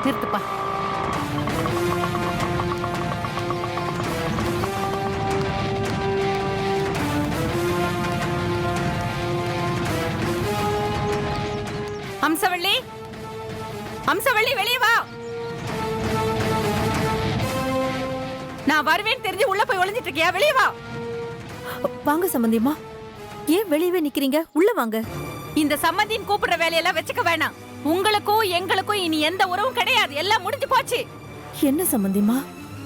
நிறுத்துப்பா. அம்சவள்ளி, அம்சவள்ளி வெளியே வா. நான் வருவேன் தெரிஞ்சு உள்ள போய் ஒளிஞ்சிட்டு இருக்கியா? வெளியே வா. வாங்க சம்பந்தியம்மா. ஏன் வெளியவே நிக்கிறீங்க? உள்ள வாங்க. இந்த சம்பந்தியின் கூப்பிடுற வேலையெல்லாம் வச்சுக்க வேணாம். உங்களுக்கும் எங்களுக்கும் இனி எந்த உறவும் கிடையாது. எல்லாம் முடிஞ்சு போச்சு. என்ன சம்பந்தியம்மா,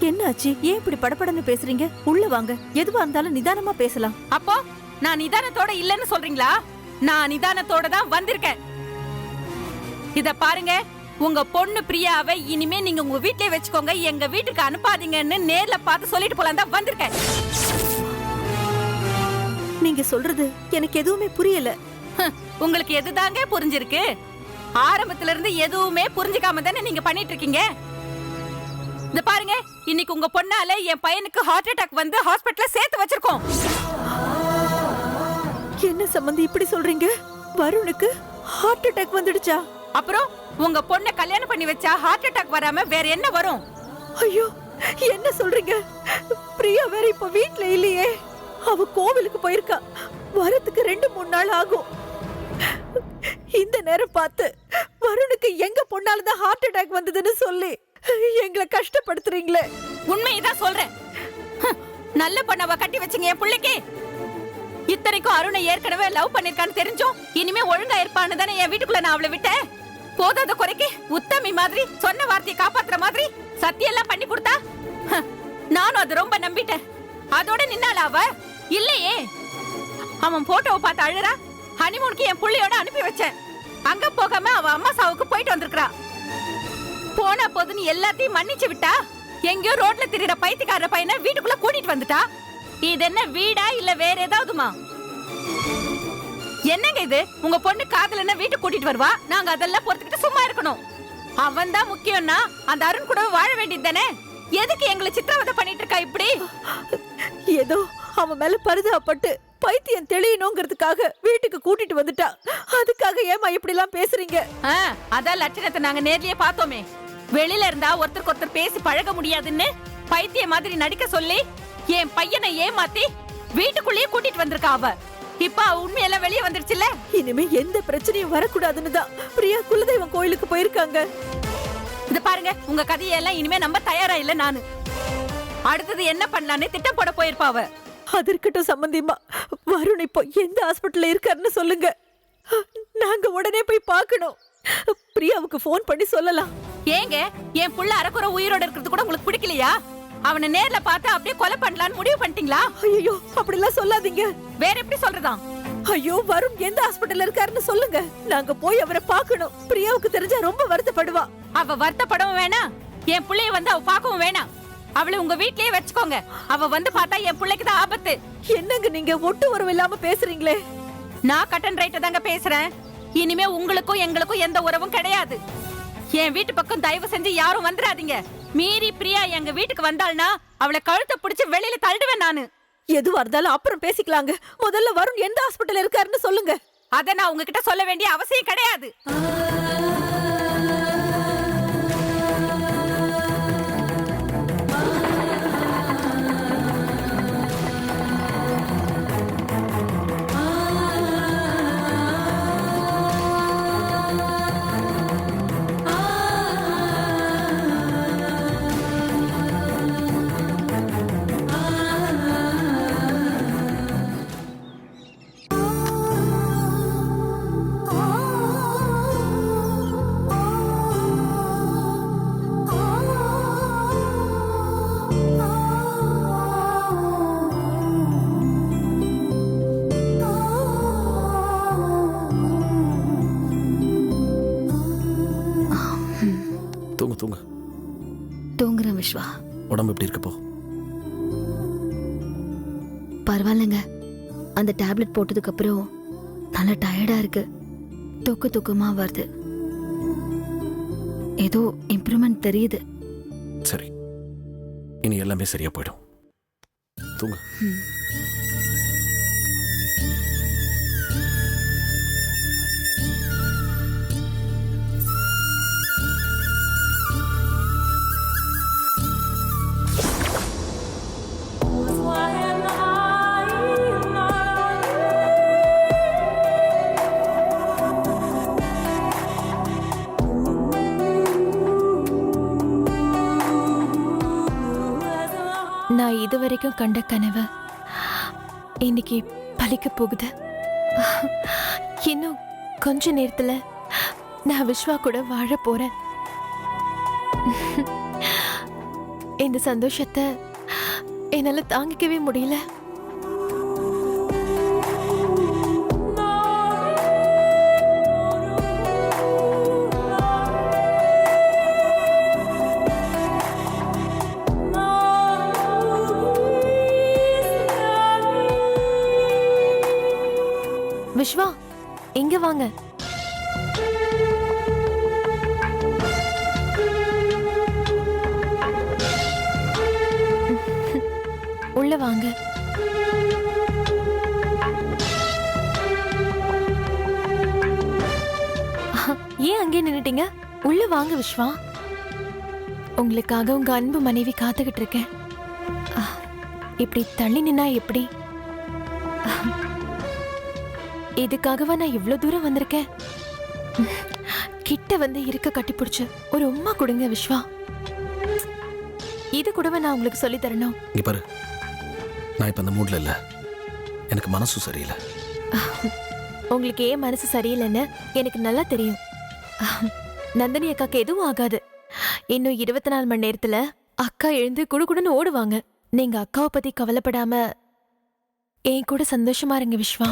என்ன ஆச்சு? ஏன் இப்படி படபடன்னு பேசுறீங்க? உள்ள வாங்க. எதுவா இருந்தாலும் நிதானமா பேசலாம். அப்போ நான் நிதானத்தோட இல்லன்னு சொல்றீங்களா? நான் நிதானத்தோட தான் வந்திருக்கேன். இத பாருங்க, உங்க பொண்ணு பிரியாவை இனிமே நீங்க உங்க வீட்லயே வச்சுக்கோங்க, எங்க வீட்டுக்கு அனுப்பாதீங்கன்னு நேர்ல பார்த்து சொல்லிட்டு போலாம் தான் வந்திருக்கேன். நீங்க சொல்றது எனக்கு எதுவுமே புரியல. உங்களுக்கு எதுதாங்க புரிஞ்சிருக்கு? ஆரம்பத்துல இருந்து எதுவுமே புரிஞ்சுக்காம தானே நீங்க பண்ணிட்டு இருக்கீங்க. இந்த பாருங்க, இன்னைக்கு உங்க பொண்ணால என் பையனுக்கு ஹார்ட் அட்டாக் வந்து ஹாஸ்பிடல்ல சேர்த்து வச்சிருக்கோம். என்ன சம்பந்தி இப்படி சொல்றீங்க? வருணுக்கு ஹார்ட் அட்டாக் வந்துடுச்சா? அப்புறம் உங்க பொண்ணை கல்யாணம் பண்ணி வச்சா ஹார்ட் அட்டாக் வராம வேற என்ன வரும்? ஐயோ, என்ன சொல்றீங்க? பிரியா வேற இப்ப வீட்ல இல்லையே. அவ கோவிலுக்கு போயிருக்கா. வரதுக்கு 2-3 நாள் ஆகும். இந்த நேரம் பார்த்து வருணுக்கு எங்க பொண்ணாலதான் ஹார்ட் அட்டாக் வந்ததுன்னு சொல்லி எங்களை கஷ்டப்படுத்துறீங்களே. உண்மையதான் சொல்றேன். நல்ல பொண்ணாவ கட்டி வச்சுங்க என் பிள்ளைக்கு. இத்தனைக்கும் அருணை ஏற்கனவே லவ் பண்ணிருக்கான்னு தெரிஞ்சும் இனிமே ஒழுங்கா இருப்பான்னு தானே என் வீட்டுக்குள்ள நான் அவளை விட்டேன். போதாத குறைக்கு உத்தமி மாதிரி சொன்ன வார்த்தையை காப்பாத்துற மாதிரி சத்தியெல்லாம் பண்ணி கொடுத்தா நானும் அது ரொம்ப நம்பிட்டேன். அதோட நின்னால அவ இல்லையே. அவன் போட்டோவை பார்த்து அழுறா. ஹனிமூனுக்கு என் புள்ளையோட அனுப்பி வச்சேன். அங்க போகாம அவ அம்மா சாவுக்கு போயிட்டு வந்திருக்கா. போனா போதுன்னு எல்லாத்தையும் மன்னிச்சு விட்டா. எங்கயோ ரோட்ல திரிற பைத்தியக்கார பையனை வீட்டுக்குள்ள கூட்டிட்டு வந்துட்டா. இது என்ன வீடா இல்ல வேற ஏதாவதுமா? என்னங்க இது? உங்க பொண்ணு காதலன்னா வீட்டுக்கு கூட்டிட்டு வருவா, நாங்க அதெல்லாம் பொறுத்துக்கிட்டு சும்மா இருக்கணும். அவன் தான் முக்கியம்னா அந்த அருண் கூட வாழ வேண்டியது தானே. எதுக்கு எங்களை சித்திரவதை பண்ணிட்டு இருக்கா இப்படி? ஏதோ அவன் மேல பரிதாபப்பட்டு பைத்தியம் தெளியணுங்கிறதுக்காக வீட்டுக்கு கூட்டிட்டு வந்துட்டா. அதுக்காக ஏமா இப்படி எல்லாம் பேசுறீங்க? அதான் லட்சணத்தை நாங்க நேர்லயே பார்த்தோமே. வெளியில இருந்தா ஒருத்தருக்கு ஒருத்தர் பேசி பழக முடியாதுன்னு பைத்திய மாதிரி நடிக்க சொல்லி என் பையனை ஏமாத்தி வீட்டுக்குள்ளேயே கூட்டிட்டு வந்திருக்கா அவ. இப்ப உண்மையெல்லாம் வெளியே வந்துருச்சுல்ல. இனிமே எந்த பிரச்சனையும் வரக்கூடாதுன்னு தான் பிரியா குலதெய்வம் கோயிலுக்கு போயிருக்காங்க. இது பாருங்க, உங்க கதையெல்லாம் இனிமே நம்ப தயாரா இல்ல நானு. அடுத்தது என்ன பண்ணலான்னு திட்டம் போட போயிருப்பா அவ. அது இருக்கட்டும் சம்பந்தியம்மா. வருண் இப்போ எந்த ஹாஸ்பிட்டல்ல இருக்காருன்னு சொல்லுங்க. நாங்க உடனே போய் பார்க்கணும். பிரியாவுக்கு போன் பண்ணி சொல்லலாம். ஏங்க, என் புள்ள அரைக்குறை உயிரோட இருக்கிறது கூட உங்களுக்கு பிடிக்கலையா? அவனை நேர்ல பார்த்து அப்படியே கொலை பண்ணலான்னு முடிவு பண்ணிட்டீங்களா? ஐயோ, அப்படி எல்லாம் சொல்லாதீங்க. வேற எப்படி சொல்றதா? ஐயோ, வருண் எந்த ஹாஸ்பிட்டல்ல இருக்காருன்னு சொல்லுங்க. நாங்க போய் அவரை பார்க்கணும். பிரியாவுக்கு தெரிஞ்சா ரொம்ப வருத்தப்படுவா. அவ வருத்தப்படவும் வேணாம், என் புள்ளைய வந்து அவ பார்க்கவும் வேணாம். அவளை உங்க வீட்லயே வச்சுக்கோங்க. அவ வந்து பார்த்தா என் பிள்ளைக்கு தான் ஆபத்து. என்னங்க நீங்க ஒட்டு உறவு இல்லாம பேசுறீங்களே? நான் கட்டன் ரைட்ட தாங்க பேசுறேன். இனிமே உங்களுக்கும் எங்களுக்கும் எந்த உறவும் கிடையாது. என் வீட்டு பக்கம் தயவு செஞ்சு யாரும் வந்துடாதீங்க. மீறி பிரியா எங்க வீட்டுக்கு வந்தாள்னா அவளை கழுத்தை பிடிச்சு வெளியில தள்ளுவேன் நானு. எதுவா இருந்தாலும் அப்புறம் பேசிக்கலாங்க. முதல்ல வருண் எந்த ஹாஸ்பிட்டல் இருக்காருன்னு சொல்லுங்க. அத நான் உங்ககிட்ட சொல்ல வேண்டிய அவசியம் கிடையாது. தூங்குறேன் விஸ்வா. உடம்பு எப்படி இருக்கப்போ? பரவாயில்லைங்க. அந்த டேப்லெட் போட்டதுக்கு அப்புறம் நல்லா டயர்டா இருக்கு. தூக்கமா வருது. ஏதோ இம்ப்ரூவ்மெண்ட் தெரியுது. சரி, இனி எல்லாமே சரியா போயிடும். தூங்க. நான் இதுவரைக்கும் கண்ட கனவு இன்னைக்கு பலிக்க போகுது. இன்னும் கொஞ்ச நேரத்துல நான் விஸ்வா கூட வாழ போறேன். இந்த சந்தோஷத்தை என்னால தாங்கிக்கவே முடியல. விஸ்வா, இங்க வாங்க. உள்ள வாங்க. ஏன் அங்கே நின்னுட்டீங்க? உள்ள வாங்க விஸ்வா. உங்களுக்காக உங்க அன்பு மனைவி காத்துக்கிட்டு இருக்கேன். இப்படி தள்ளி நின்னா எப்படி? இதுக்காகவா நான் இவ்வளவு தூரம் வந்திருக்கேன்? கிட்ட வந்து இருக்க கட்டி பிடிச்சு ஒரு உம்மா கொடுங்க விஸ்வா. இது கூடவே நான் உங்களுக்கு சொல்லி தரணும். இங்க பாரு, நான் இப்ப அந்த மூட்ல இல்ல. எனக்கு மனசு சரியில்லை. உங்களுக்கு ஏன் மனசு சரியில்லைன்னு எனக்கு நல்லா தெரியும். நந்தினி அக்காக்கு எதுவும் ஆகாது. இன்னும் 24 மணி நேரத்துல அக்கா எழுந்து குடுகுடுன்னு ஓடுவாங்க. நீங்க அக்காவை பத்தி கவலைப்படாம என் கூட சந்தோஷமா இருங்க விஸ்வா.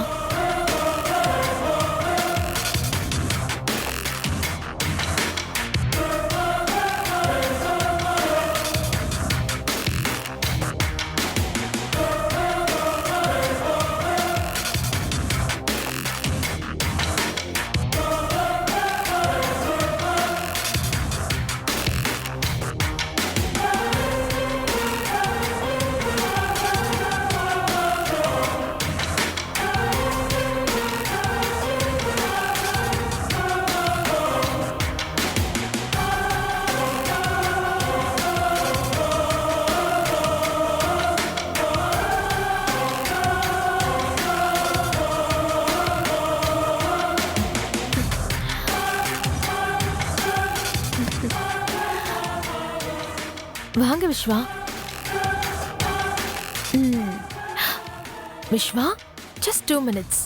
வாங்க Viswa. Viswa, just 2 minutes.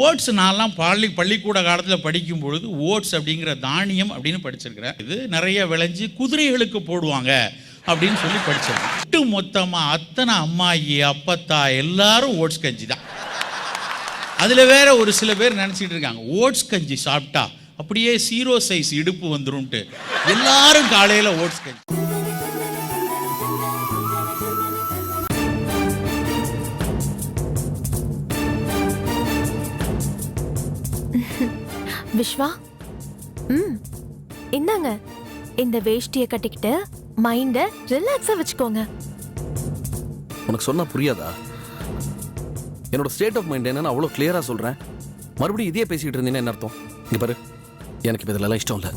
Oats நான்லாம் பள்ளிக்கூட காலத்தில் படிக்கும் பொழுது ஓட்ஸ் அப்படிங்கிற தானியம் அப்படின்னு படிச்சிருக்கிறேன். இது நிறைய விளைஞ்சி குதிரைகளுக்கு போடுவாங்க அப்படின்னு சொல்லி படிச்சிருக்கேன். ஒட்டு மொத்தமாக அத்தனை அம்மாயி அப்பத்தா எல்லாரும் ஓட்ஸ் கஞ்சி தான். அதில் வேற ஒரு சில பேர் நினச்சிட்டு இருக்காங்க ஓட்ஸ் கஞ்சி சாப்பிட்டா அப்படியே 0 சைஸ் இடுப்பு வந்துரும்ட்டு எல்லாரும் காலையில் ஓட்ஸ் கஞ்சி. விஸ்வா, இந்தாங்க இந்த வேஷ்டியை கட்டிக்கிட்டு மைண்ட ரிலாக்ஸா வச்சுக்கோங்க. உனக்கு சொன்னா புரியாதா? என்னோட ஸ்டேட் ஆஃப் மைண்ட் என்னன்னு அவ்வளோ கிளியரா சொல்றேன். மறுபடியும் இதே பேசிட்டு இருந்தீங்கன்னா என்ன அர்த்தம்? இங்க பாரு, எனக்கு இப்போ இதெல்லாம் இஷ்டம் இல்லை.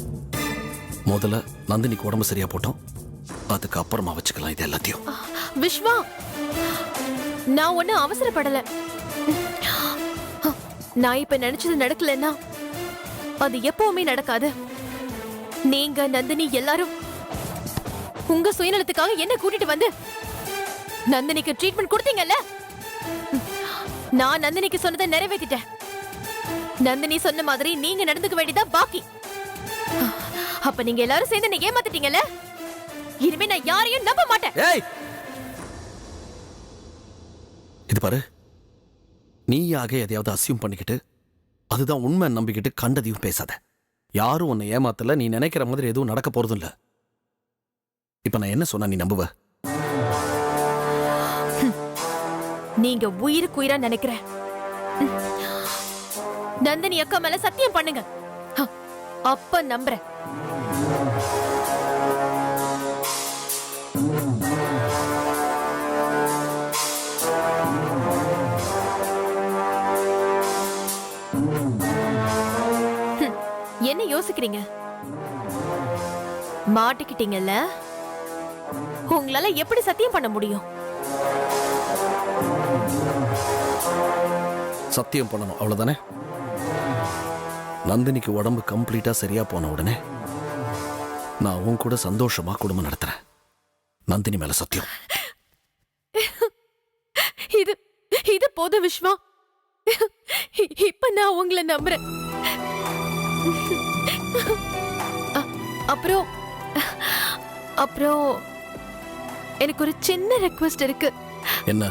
முதல்ல நந்தினிக்கு உடம்பு சரியா போட்டோம், அதுக்கப்புறமா வச்சுக்கலாம் இது எல்லாத்தையும். விஸ்வா, நான் ஒண்ணு அவசரப்படல. நான் இப்ப நினைச்சது நடக்கலன்னா அது எப்பவுமே நடக்காது. நீங்க நந்தினி எல்லாரும் உங்க சுயநலத்துக்காக என்ன கூட்டிட்டு வந்து நந்தினிக்கு ட்ரீட்மெண்ட் கொடுத்தீங்கல்ல. நான் நந்தினிக்கு சொன்னதை நிறைவேற்றிட்டேன். நந்தினி சொன்ன மாதிரி நீங்க நடந்துக்க வேண்டியதா பாக்கி. அப்ப நீங்க எல்லாரும் சேர்ந்து நீங்க ஏமாத்திட்டீங்கல்ல. இனிமே நான் யாரையும் நம்ப மாட்டேன். ஏய், இது பாரு, நீயாக எதையாவது அசியூம் பண்ணிக்கிட்டு அதுதான் உண்மை நம்பிக்கிட்டு கண்டதையும் பேசாத. யாரும் உன்னை ஏமாத்தல, நீ நினைக்கிற மாதிரி எதுவும் நடக்க போறதும் இல்ல. இப்ப நான் என்ன சொன்னா நீ நம்புவ? நீங்க உயிருக்கு உயிரா நினைக்கிற நந்தினி அக்கா மேல சத்தியம் பண்ணுங்க, அப்ப நம்புறேன். என்ன யோசிக்கிறீங்க? மாட்டிக்கிட்டீங்கல்ல, உங்களால எப்படி சத்தியம் பண்ண முடியும்? சத்தியம் பண்ணணும், அவ்வளவுதானே? நந்தினிக்கு உடம்பு கம்ப்ளீட்டா சரியா போன உடனே நான் உன் கூட சந்தோஷமா குடும்பம் நடத்துறேன். நந்தினி மேல சத்தியம். இது இது போத விஸ்வா. இப்ப நான் உங்களை நம்புறேன். அப்புறம் அப்புறம் எனக்கு ஒரு சின்ன ரெக்வெஸ்ட் இருக்கு. என்ன?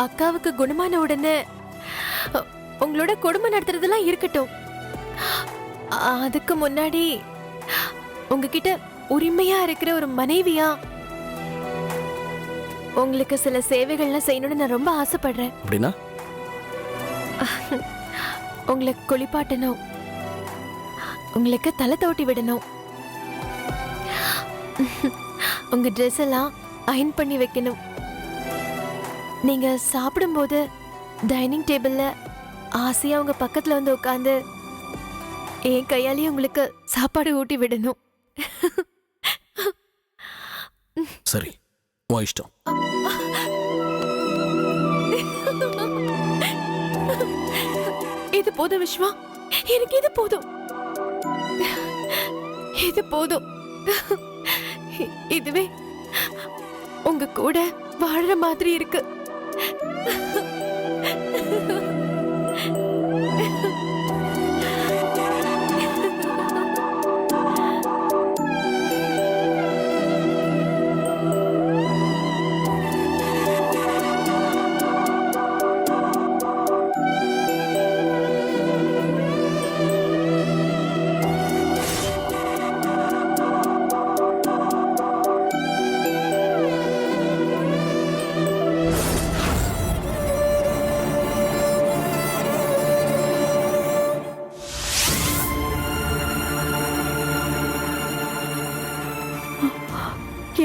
அக்காவுக்கு குணமான உடனே உங்களோட குடும்பம் நடத்துறதெல்லாம் இருக்கட்டும். அதுக்கு முன்னாடி உங்ககிட்ட உரிமையா இருக்கிற ஒரு மனைவியா உங்களுக்கு சில சேவைகள்லாம் செய்யணும்னு நான் ரொம்ப ஆசைப்படுறேன். அப்படின்னா? உங்களை குளிப்பாட்டணும், உங்களுக்கு தலை தோட்டி விடணும், உங்க ட்ரெஸ் எல்லாம் அயன் பண்ணி வைக்கணும், நீங்க சாப்பிடும்போது டைனிங் டேபிள்ல ஆசையா உங்க பக்கத்துல வந்து உட்காந்து என் கையாலேயே உங்களுக்கு சாப்பாடு ஊட்டி விடணும். சரி, உன் இஷ்டம். இது போதும் விஸ்வா, எனக்கு இது போதும், இது போதும். இதுவே உங்க கூட வாழற மாதிரி இருக்கு.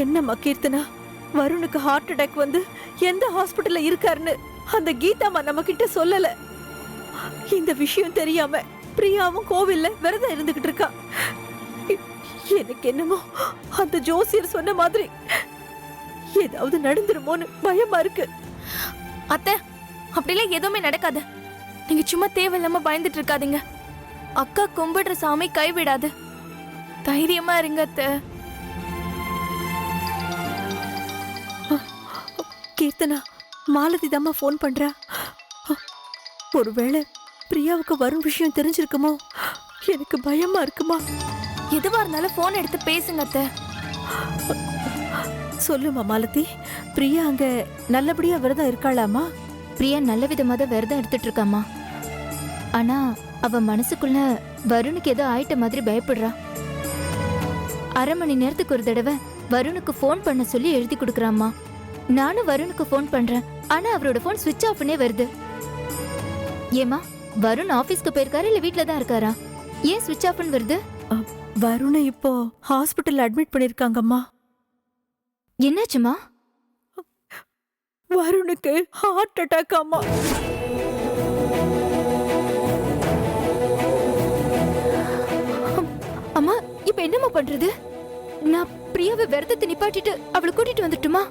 என்னம்மா கீர்த்தனா, வருணுக்கு ஹார்ட் அட்டாக் வந்து எந்த ஹாஸ்பிட்டல்ல இருக்காருன்னு அந்த கீதாமா நம்ம கிட்ட சொல்லல. இந்த விஷயம் தெரியாம பிரியாவும் கோவில்ல விரதம் இருந்துகிட்டு இருக்கா. எனக்கு என்னமோ அந்த ஜோசியர் சொன்ன மாதிரி ஏதாவது நடந்துருமோன்னு பயமா இருக்கு. அத்தை, அப்படிலாம் எதுவுமே நடக்காது. நீங்க சும்மா தேவையில்லாம பயந்துட்டு இருக்காதீங்க. அக்கா கும்பிடுற சாமி கைவிடாது. தைரியமா இருங்க அத்தை. கீர்த்தனா, மாலதி தாம்மா ஃபோன் பண்றா. ஒருவேளை பிரியாவுக்கு வரும் விஷயம் தெரிஞ்சிருக்குமோ? எனக்கு பயமா இருக்குமா. எதுவா இருந்தாலும் போன் எடுத்து பேசுங்க அத்தை. சொல்லுமா மாலதி, பிரியா அங்க நல்லபடியா விரதம் இருக்காளாமா? பிரியா நல்ல விதமா தான் விரதம் எடுத்துட்டு இருக்காமா. ஆனா அவ மனசுக்குள்ள வருணுக்கு ஏதோ ஆயிட்ட மாதிரி பயப்படுறா. அரை மணி நேரத்துக்கு ஒரு தடவை வருணுக்கு ஃபோன் பண்ண சொல்லி எழுதி கொடுக்குறாம்மா. நானும் வருணுக்கு ஃபோன் பண்றேன், ஆனா அவரோட ஃபோன் ஸ்விட்ச் ஆஃப்னே வருது. ஏமா, வருண் ஆபீஸ்க்கு போயிருக்காரு இல்ல வீட்ல தான் இருக்காரா? ஏன் ஸ்விட்ச் ஆஃப்னு வருது? வருணை இப்போ ஹாஸ்பிட்டல்ல அட்மிட் பண்ணிருக்காங்கம்மா. என்னாச்சுமா? வருணுக்கு ஹார்ட் அட்டாக் ஆமா. அம்மா, இப்ப என்னம்மா பண்றது? நான் பிரியாவை விரதத்தை நிப்பாட்டிட்டு அவளை கூட்டிட்டு வந்துட்டுமா?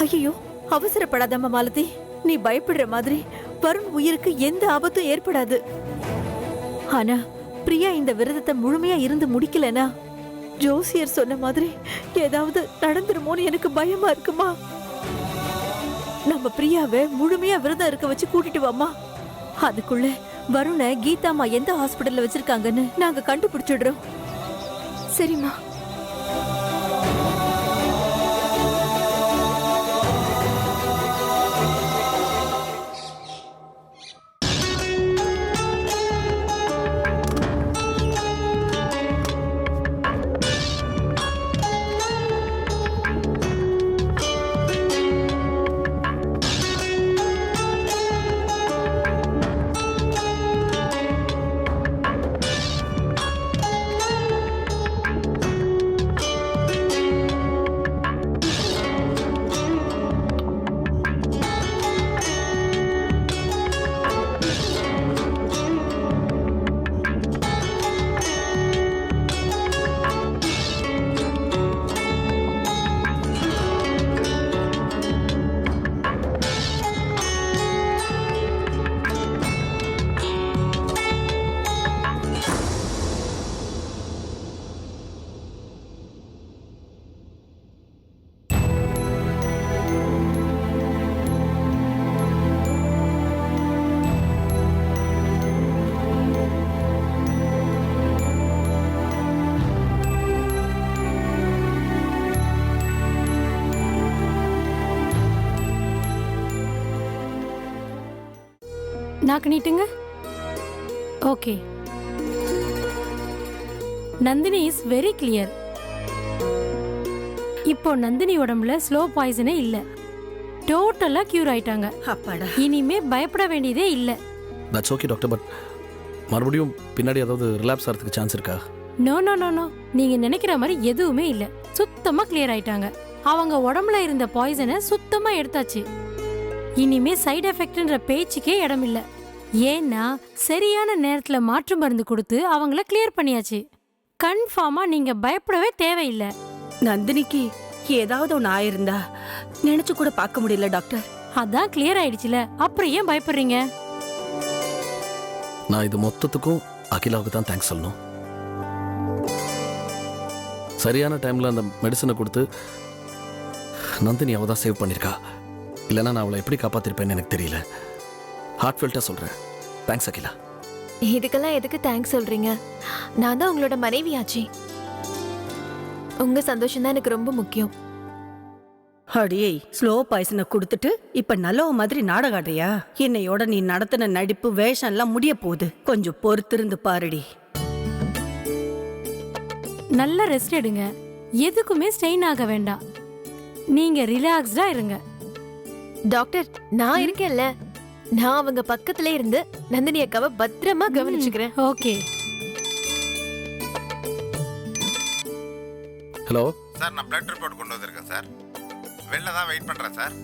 ஐயோ, அவசரப்படாதம்மா மாலதி. நீ பயப்படுற மாதிரி வருண் உயிருக்கு எந்த ஆபத்தும் ஏற்படாது. ஆனா பிரியா இந்த விரதத்தை முழுமையா இருந்து முடிக்கலனா ஜோசியர் சொன்ன மாதிரி ஏதாவது நடந்துருமோன்னு எனக்கு பயமா இருக்குமா. நம்ம பிரியாவை முழுமையா விரதம் இருக்க வச்சு கூட்டிட்டு வாமா. அதுக்குள்ள வருணை கீதாமா எந்த ஹாஸ்பிட்டல்ல வச்சிருக்காங்கன்னு நாங்க கண்டுபிடிச்சிடுறோம். சரிம்மா. நாக்கு நீட்டுங்க. Okay. Nandini is very clear. இப்போ நந்தினி உடம்புல ஸ்லோ பாய்சனே இல்ல, டோட்டலா கியூர் ஆயிட்டாங்க. அப்பாடா. இனிமே பயப்பட வேண்டியதே இல்ல. தட்ஸ் ஓகே டாக்டர், பட் மறுபடியும் பின்னாடி ஏதாவது ரிலாப்ஸ் ஆகிறதுக்கு சான்ஸ் இருக்கா? நோ நோ நோ நோ, நீங்க நினைக்கிற மாதிரி எதுவுமே இல்ல. சுத்தமா கிளியர் ஆயிட்டாங்க. அவங்க உடம்புல இருந்த பாய்சனை சுத்தமா எடுத்தாச்சு. இனிமே சைடு எஃபெக்ட்ன்ற பேச்சுக்கே இடம் இல்ல. ஏன்னா சரியான நேரத்துல மாற்று மருந்து கொடுத்து அவங்கள கிளியர் பண்ணியாச்சு. கன்ஃபார்மா நீங்க பயப்படவே தேவையில்லை. நந்தினிக்கு ஏதாவது ஒண்ணு ஆயிருந்தா நினைச்சு கூட பார்க்க முடியல டாக்டர். அதான் கிளியர் ஆயிடுச்சுல, அப்புறம் ஏன் பயப்படுறீங்க? நான் இது மொத்தத்துக்கும் அகிலாவுக்கு தான் தேங்க்ஸ் சொல்லணும். சரியான டைம்ல அந்த மெடிசனை கொடுத்து நந்தினி அவ தான் சேவ் பண்ணியிருக்கா. இல்லைன்னா நான் அவளை எப்படி காப்பாத்திருப்பேன்னு எனக்கு தெரியல. ஹார்ட்ஃபெல்ட்டா சொல்றேன், தேங்க்ஸ் அகிலா. இதுக்கெல்லாம் எதுக்கு தேங்க்ஸ் சொல்றீங்க? நான் தான் உங்களோட மனைவியாச்சு. உங்க சந்தோஷம் தான் எனக்கு ரொம்ப முக்கியம். அடியே, ஸ்லோ பாய்சனை கொடுத்துட்டு இப்ப நல்லவ மாதிரி நாடகம் ஆடுறியா? என்னையோட நீ நடத்தின நடிப்பு வேஷம் எல்லாம் முடிய போகுது. கொஞ்சம் பொறுத்திருந்து பாருடி. நல்ல ரெஸ்ட் எடுங்க. எதுக்குமே ஸ்ட்ரெயின் ஆக வேண்டாம். நீங்க ரிலாக்ஸ்டா இருங்க. டாக்டர், நான் இருக்கேன்ல, நான் அவங்க பக்கத்துல இருந்து நந்தினி அக்காவை பத்திரமா கவனிச்சுக்கிறேன். ஓகே. ஹலோ சார், நான் பிளட் ரிப்போர்ட் கொண்டு வந்திருக்கேன் சார். வெளில தான் வெயிட் பண்ணுறேன் சார்.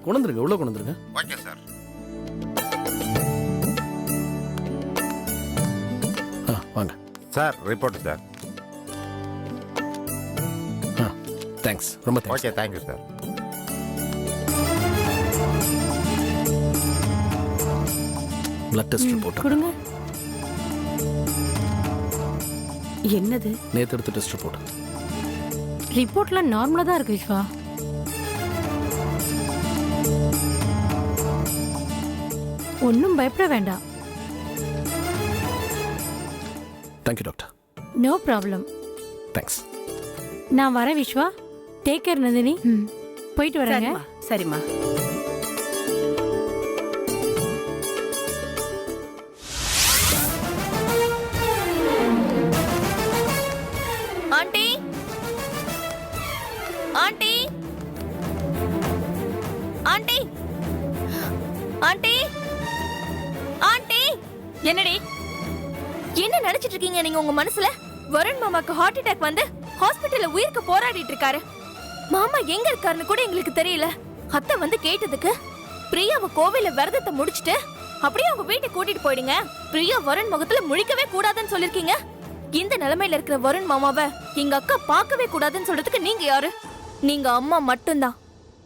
கொண்டு வந்துருங்க, உள்ள கொண்டு வந்துருங்க. Okay sir. வாங்க சார், ரிப்போர்ட் சார். தேங்க்ஸ், ரொம்ப thanks. Okay, thank you sir. Blood test report கொடுங்க. என்னது? நேத்து எடுத்த டெஸ்ட் ரிப்போர்ட். ரிப்போர்ட்லாம் நார்மலா தான் இருக்கு விஸ்வா. ஒன்னும் பயப்பட வேண்டாம். Thank you doctor. No problem. Thanks. நான் வரேன் விஸ்வா. Take care Nandini. போயிட்டு வரேங்க. சரிம்மா. Aunty, aunty, aunty, aunty, aunty. என்னடி என்ன நினைச்சிட்டு இருக்கீங்க நீங்க உங்க மனசுல? வருண் மாமாக்கு ஹார்ட் அட்டாக் வந்து ஹாஸ்பிடல்ல உயிருக்கு போராடிட்டு இருக்காரு. மாமா எங்க இருக்காருன்னு கூட எங்களுக்கு தெரியல. அத்தை வந்து கேட்டதுக்கு பிரியாவை கோவில விரதத்தை முடிச்சிட்டு அப்படியே அவங்க வீட்டை கூட்டிட்டு போயிடுங்க, பிரியா வருண் முகத்துல முழிக்கவே கூடாதுன்னு சொல்லிருக்கீங்க. இந்த நிலைமையில இருக்கிற வருண் மாமாவை எங்க அக்கா பார்க்கவே கூடாதுன்னு சொல்றதுக்கு நீங்க யாரு? நீங்க அம்மா மட்டும்தான்.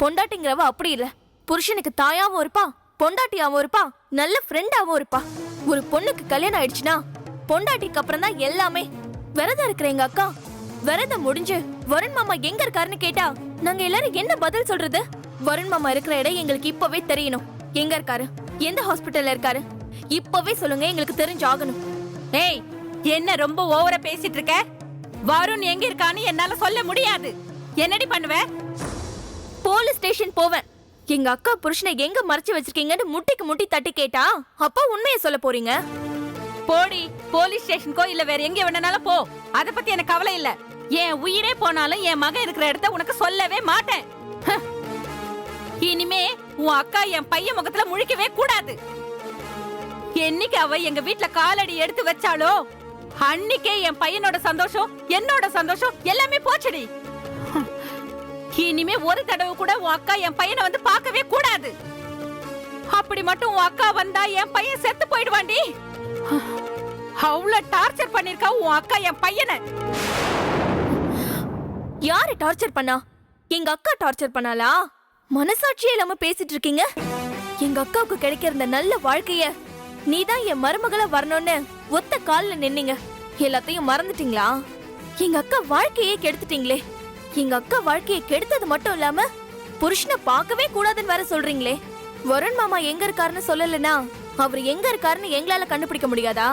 பொண்டாட்டிங்கிறவ அப்படி இல்ல. புருஷனுக்கு தாயாவும் இருப்பா, பொண்டாட்டியாவும் இருப்பா, நல்ல ஃப்ரெண்டாவும் இருப்பா. ஒரு பொண்ணுக்கு கல்யாணம் ஆயிடுச்சுன்னா பொண்டாட்டிக்கு அப்புறம் தான் எல்லாமே. விரதம் இருக்கிற எங்க அக்கா விரதம் முடிஞ்சு வருண் மாமா எங்க இருக்காருன்னு கேட்டா நாங்க எல்லாரும் என்ன பதில் சொல்றது? வருண் மாமா இருக்கிற இடம் எங்களுக்கு இப்பவே தெரியணும். எங்க இருக்காரு, எந்த ஹாஸ்பிட்டல்ல இருக்காரு, இப்பவே சொல்லுங்க, எங்களுக்கு தெரிஞ்சாகணும். ஏய், என்ன ரொம்ப ஓவரா பேசிட்டு இருக்க? வருண் எங்க இருக்கான்னு என்னால சொல்ல முடியாது. என்னடி பண்ணுவ? போலீஸ் ஸ்டேஷன் போவேன். எங்க அக்கா புருஷனை எங்க மறைச்சு வச்சிருக்கீங்கன்னு முட்டிக்கு முட்டி தட்டி கேட்டா அப்பா உண்மையை சொல்ல போறீங்க? போடி, போலீஸ் ஸ்டேஷனுக்கோ இல்ல வேற எங்க வேணாலும் போ. அத பத்தி எனக்கு கவலை இல்ல. என் உயிரே போனாலும் என் மகன் இருக்கிற இடத்த உனக்கு சொல்லவே மாட்டேன். இனிமே உன் அக்கா என் பையன் முகத்துல முழிக்கவே கூடாது. என்னைக்கு அவ எங்க வீட்ல காலடி எடுத்து வச்சாலோ அன்னைக்கே என் பையனோட சந்தோஷம், என்னோட சந்தோஷம் எல்லாமே போச்சடி. இனிமே ஒரு தடவை கூட உன் அக்கா என் பையனை வந்து பார்க்கவே கூடாது. அப்படி மட்டும் உன் அக்கா வந்தா என் பையன் செத்து போயிடுவாண்டி. அவ்வளவு டார்ச்சர் பண்ணிருக்கா உன் அக்கா என் பையனை. யாரு டார்ச்சர் பண்ணா? எங்க அக்கா டார்ச்சர் பண்ணாளா? மனசாட்சியே இல்லாம பேசிட்டு இருக்கீங்க. எங்க அக்காவுக்கு கிடைக்கிற இந்த நல்ல வாழ்க்கைய நீதான் என் மருமகளா வரணும்னு ஒத்த கால்ல நின்னீங்க. எல்லாத்தையும் மறந்துட்டீங்களா? எங்க அக்கா வாழ்க்கையே கெடுத்துட்டீங்களே. எங்க அக்கா வாழ்க்கையை கெடுத்தது மட்டும் இல்லாம புருஷனை பார்க்கவே கூடாதுன்னு வேற சொல்றீங்களே. வருண் மாமா எங்க இருக்காருன்னு சொல்லலனா அவர் எங்க இருக்காருன்னு எங்களால கண்டுபிடிக்க முடியாதா?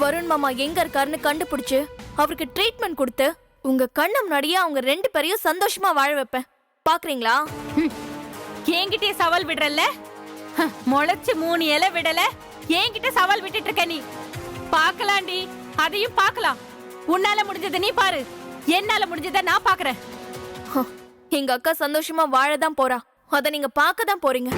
வருண் மாமா எங்க இருக்காருன்னு கண்டுபிடிச்சு அவருக்கு ட்ரீட்மெண்ட் கொடுத்து உங்க கண்ணு முன்னாடியே அவங்க 2 பேரையும் சந்தோஷமா வாழ வைப்பேன். பாக்குறீங்களா? என்கிட்டயே சவால் விடுறல்ல? முளைச்சு 3 இலை விடல, என்கிட்ட சவால் விட்டுட்டு இருக்க நீ. பார்க்கலாம்டி, அதையும் பார்க்கலாம். உன்னால முடிஞ்சதை நீ பாரு, என்னால முடிஞ்சதை நான் பாக்குறேன். எங்க அக்கா சந்தோஷமா வாழதான் போறா, அத நீங்க பார்க்க தான் போறீங்க.